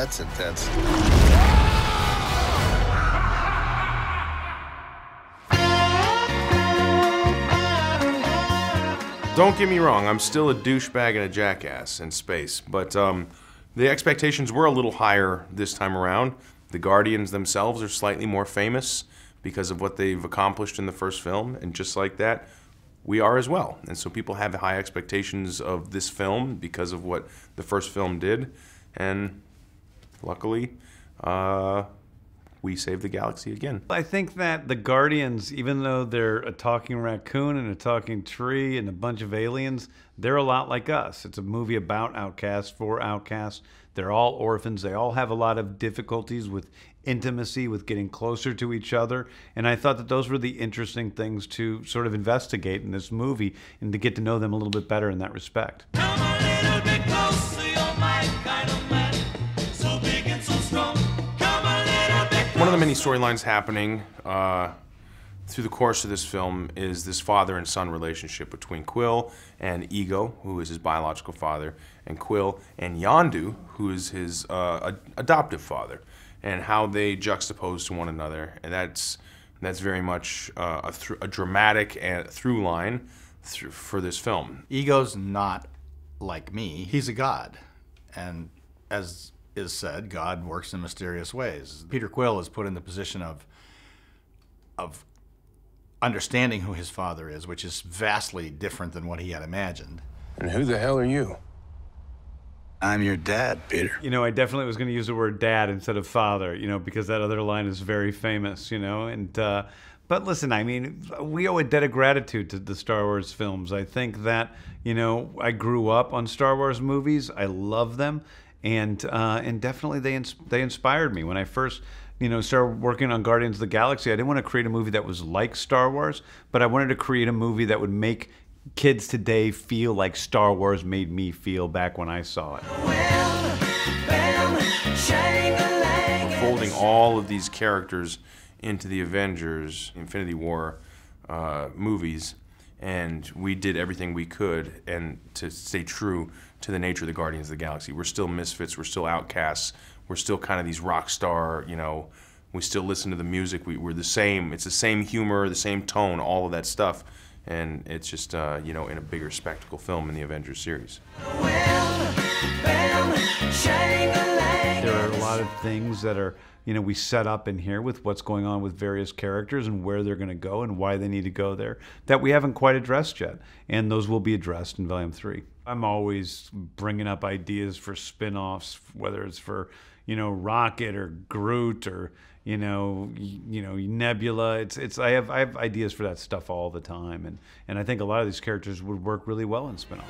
That's intense. Don't get me wrong, I'm still a douchebag and a jackass in space, but the expectations were a little higher this time around. The Guardians themselves are slightly more famous because of what they've accomplished in the first film, and just like that, we are as well. And so people have high expectations of this film because of what the first film did, and luckily, we saved the galaxy again. I think that the Guardians, even though they're a talking raccoon and a talking tree and a bunch of aliens, they're a lot like us. It's a movie about outcasts, for outcasts. They're all orphans. They all have a lot of difficulties with intimacy, with getting closer to each other. And I thought that those were the interesting things to sort of investigate in this movie and to get to know them a little bit better in that respect. Come a little bit closer, you're my kind of man, so big and so strong. Come a little bit closer. One of the many storylines happening through the course of this film is this father and son relationship between Quill and Ego, who is his biological father, and Quill and Yondu, who is his adoptive father, and how they juxtapose to one another. And that's very much a dramatic through line for this film. Ego's not like me. He's a god. And as is said, God works in mysterious ways. Peter Quill is put in the position of understanding who his father is, which is vastly different than what he had imagined. And who the hell are you? I'm your dad, Peter. You know, I definitely was going to use the word dad instead of father, you know, because that other line is very famous, you know. And but listen, I mean, we owe a debt of gratitude to the Star Wars films. I think that, you know, I grew up on Star Wars movies. I love them, and definitely they inspired me. When I first, you know, started working on Guardians of the Galaxy, I didn't want to create a movie that was like Star Wars, but I wanted to create a movie that would make kids today feel like Star Wars made me feel back when I saw it. We're folding all of these characters into the Avengers Infinity War movies, and we did everything we could and to stay true to the nature of the Guardians of the Galaxy. We're still misfits, we're still outcasts, we're still kind of these rock star, you know, we still listen to the music, we're the same, it's the same humor, the same tone, all of that stuff. And it's just, you know, in a bigger spectacle film in the Avengers series. There are a lot of things that are, you know, we set up in here with what's going on with various characters and where they're going to go and why they need to go there that we haven't quite addressed yet. And those will be addressed in Volume 3. I'm always bringing up ideas for spin-offs, whether it's for, you know, Rocket or Groot or, you know, Nebula. I have ideas for that stuff all the time, and I think a lot of these characters would work really well in spin-offs.